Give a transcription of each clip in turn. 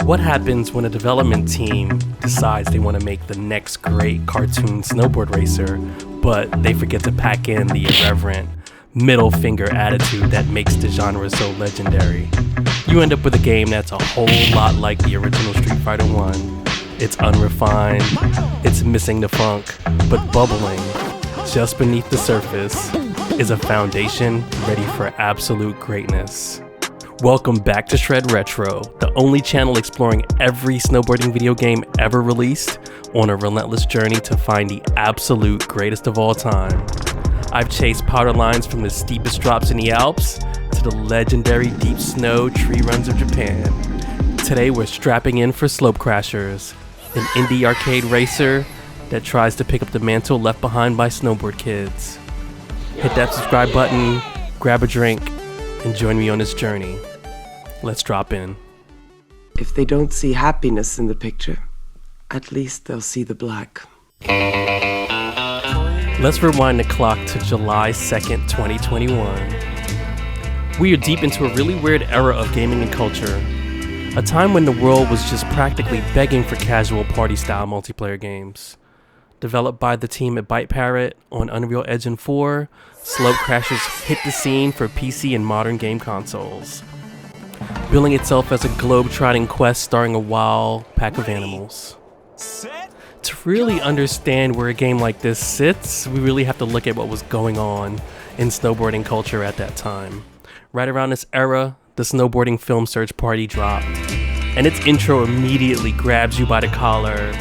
What happens when a development team decides they want to make the next great cartoon snowboard racer, but they forget to pack in the irreverent, middle finger attitude that makes the genre so legendary? You end up with a game that's a whole lot like the original Street Fighter 1. It's unrefined, it's missing the funk, but bubbling just beneath the surface is a foundation ready for absolute greatness. Welcome back to Shred Retro, the only channel exploring every snowboarding video game ever released on a relentless journey to find the absolute greatest of all time. I've chased powder lines from the steepest drops in the Alps to the legendary deep snow tree runs of Japan. Today we're strapping in for Slopecrashers, an indie arcade racer that tries to pick up the mantle left behind by Snowboard Kids. Hit that subscribe button, grab a drink, and join me on this journey. Let's drop in. If they don't see happiness in the picture, at least they'll see the black. Let's rewind the clock to July 2nd, 2021. We are deep into a really weird era of gaming and culture. A time when the world was just practically begging for casual party-style multiplayer games. Developed by the team at Byteparrot on Unreal Engine 4, Slopecrashers hit the scene for PC and modern game consoles, billing itself as a globe-trotting quest starring a wild pack of animals. To really understand where a game like this sits, we really have to look at what was going on in snowboarding culture at that time. Right around this era, the snowboarding film Search Party dropped, and its intro immediately grabs you by the collar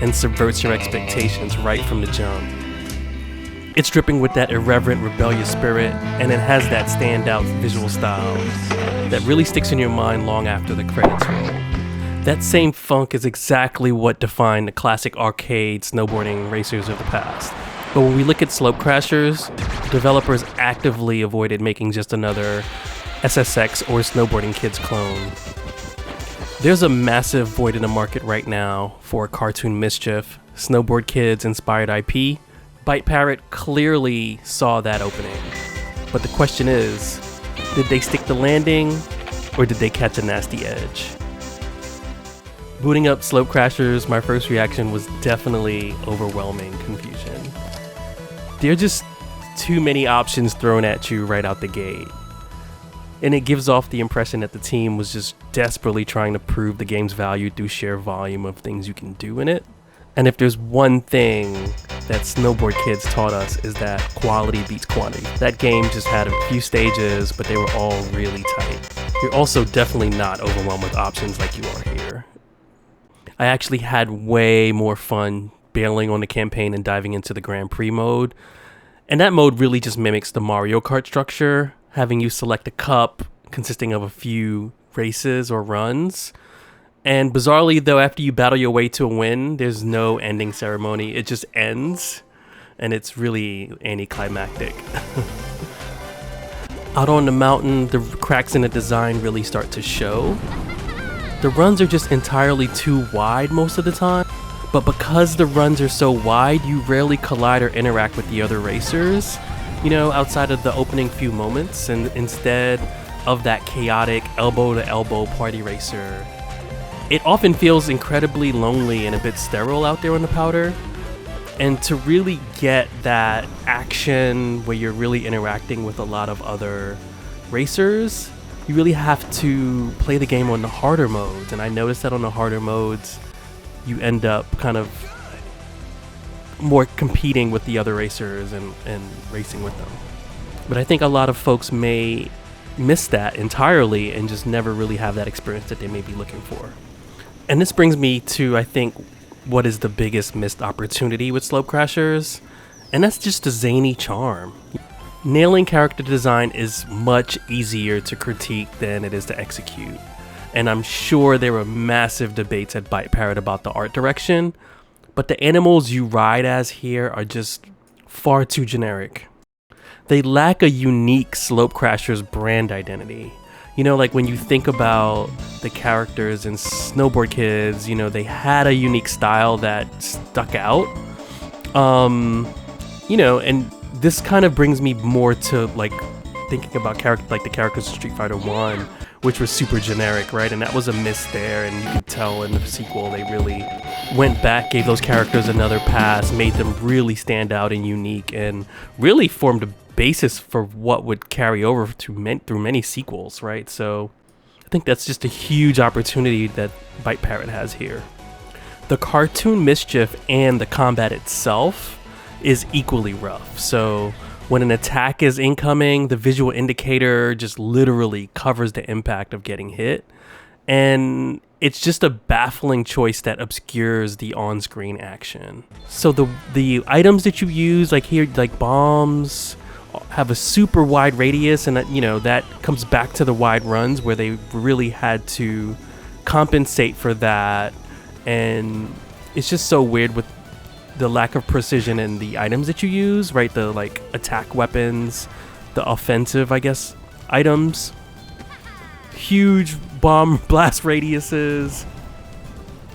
and subverts your expectations right from the jump. It's dripping with that irreverent, rebellious spirit, and it has that standout visual style that really sticks in your mind long after the credits roll. That same funk is exactly what defined the classic arcade snowboarding racers of the past. But when we look at Slopecrashers, developers actively avoided making just another SSX or Snowboarding Kids clone. There's a massive void in the market right now for cartoon mischief, Snowboard Kids inspired IP. Byteparrot clearly saw that opening. But the question is, did they stick the landing or did they catch a nasty edge? Booting up Slopecrashers, my first reaction was definitely overwhelming confusion. There are just too many options thrown at you right out the gate. And it gives off the impression that the team was just desperately trying to prove the game's value through sheer volume of things you can do in it. And if there's one thing that Snowboard Kids taught us is that quality beats quantity. That game just had a few stages, but they were all really tight. You're also definitely not overwhelmed with options like you are here. I actually had way more fun bailing on the campaign and diving into the Grand Prix mode. And that mode really just mimics the Mario Kart structure, having you select a cup consisting of a few races or runs. And bizarrely, though, after you battle your way to a win, there's no ending ceremony. It just ends, and it's really anticlimactic. Out on the mountain, the cracks in the design really start to show. The runs are just entirely too wide most of the time, but because the runs are so wide, you rarely collide or interact with the other racers, outside of the opening few moments, and instead of that chaotic elbow-to-elbow party racer. It often feels incredibly lonely and a bit sterile out there on the powder. And to really get that action where you're really interacting with a lot of other racers, you really have to play the game on the harder modes. And I noticed that on the harder modes, you end up kind of more competing with the other racers and racing with them. But I think a lot of folks may miss that entirely and just never really have that experience that they may be looking for. And this brings me to, I think, what is the biggest missed opportunity with Slopecrashers, and that's just the zany charm. Nailing character design is much easier to critique than it is to execute, and I'm sure there were massive debates at Byteparrot about the art direction, but the animals you ride as here are just far too generic. They lack a unique Slopecrashers brand identity. Like when you think about the characters in Snowboard Kids, they had a unique style that stuck out. And this kind of brings me more to like thinking about the characters of Street Fighter 1, which was super generic, right? And that was a miss there, and you could tell in the sequel they really went back, gave those characters another pass, made them really stand out and unique, and really formed a basis for what would carry over through many sequels, right? So I think that's just a huge opportunity that Byteparrot has here. The cartoon mischief and the combat itself is equally rough. So when an attack is incoming, the visual indicator just literally covers the impact of getting hit. And it's just a baffling choice that obscures the on-screen action. So the items that you use, like here, like bombs, have a super wide radius, and that comes back to the wide runs where they really had to compensate for that. And it's just so weird with the lack of precision in the items that you use, right? The like attack weapons, the offensive, I guess, items, huge bomb blast radiuses,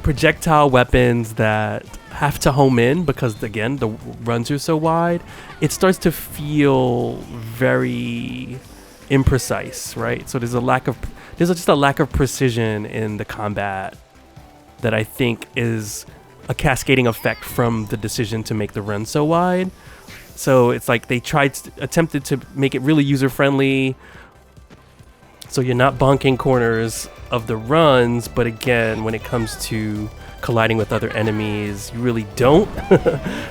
projectile weapons that have to home in because, again, the runs are so wide. It starts to feel very imprecise, right? So there's just a lack of precision in the combat that I think is a cascading effect from the decision to make the run so wide. So it's like they attempted to make it really user-friendly, so you're not bonking corners of the runs, but again, when it comes to colliding with other enemies, you really don't,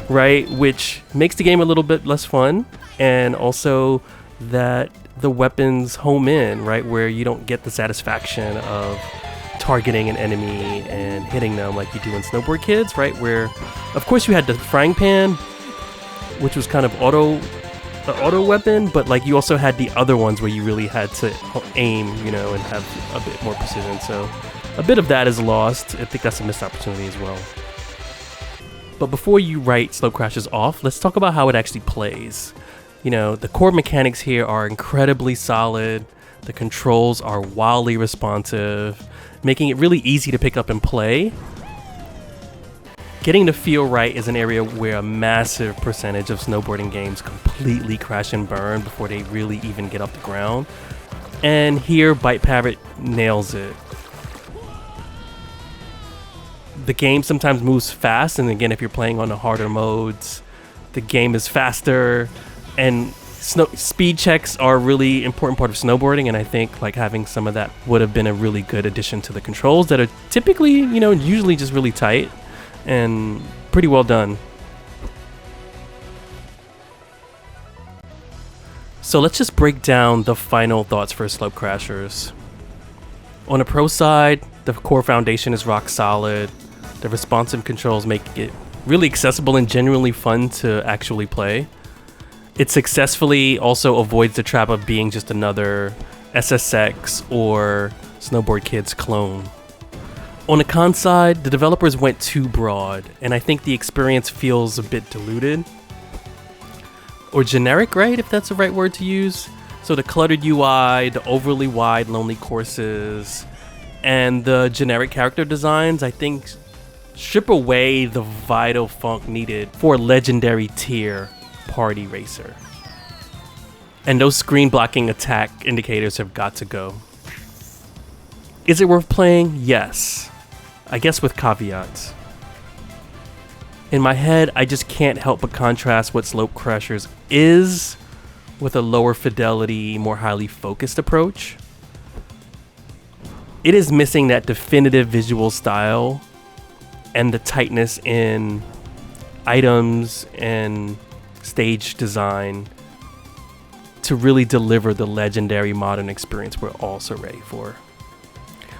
right? Which makes the game a little bit less fun, and also that the weapons home in, right, where you don't get the satisfaction of targeting an enemy and hitting them like you do in Snowboard Kids, right? Where, of course, you had the frying pan, which was kind of the auto weapon, but like you also had the other ones where you really had to aim, and have a bit more precision. So a bit of that is lost. I think that's a missed opportunity as well. But before you write Slopecrashers off, let's talk about how it actually plays. The core mechanics here are incredibly solid. The controls are wildly responsive, making it really easy to pick up and play. Getting the feel right is an area where a massive percentage of snowboarding games completely crash and burn before they really even get off the ground. And here, Byteparrot nails it. The game sometimes moves fast, and again, if you're playing on the harder modes, the game is faster, and speed checks are a really important part of snowboarding, and I think like having some of that would have been a really good addition to the controls that are typically, usually just really tight and pretty well done. So let's just break down the final thoughts for Slopecrashers. On the pro side, the core foundation is rock solid. The responsive controls make it really accessible and genuinely fun to actually play. It successfully also avoids the trap of being just another SSX or Snowboard Kids clone. On the con side, the developers went too broad, and I think the experience feels a bit diluted. Or generic, right? If that's the right word to use. So the cluttered UI, the overly wide, lonely courses, and the generic character designs, I think, strip away the vital funk needed for a legendary tier party racer. And those screen blocking attack indicators have got to go. Is it worth playing? Yes. I guess with caveats. In my head, I just can't help but contrast what Slopecrashers is with a lower fidelity, more highly focused approach. It is missing that definitive visual style and the tightness in items and stage design to really deliver the legendary modern experience we're all so ready for.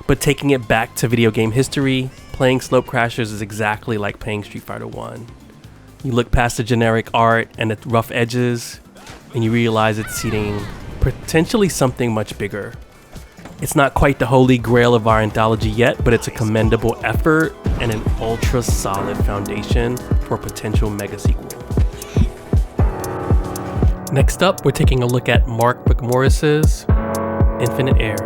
But taking it back to video game history, playing Slopecrashers is exactly like playing Street Fighter 1. You look past the generic art and the rough edges, and you realize it's seeding potentially something much bigger. It's not quite the holy grail of our anthology yet, but it's a commendable effort and an ultra solid foundation for a potential mega sequel. Next up, we're taking a look at Mark McMorris's Infinite Air.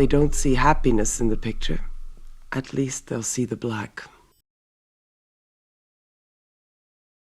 they don't see happiness in the picture, at least they'll see the black.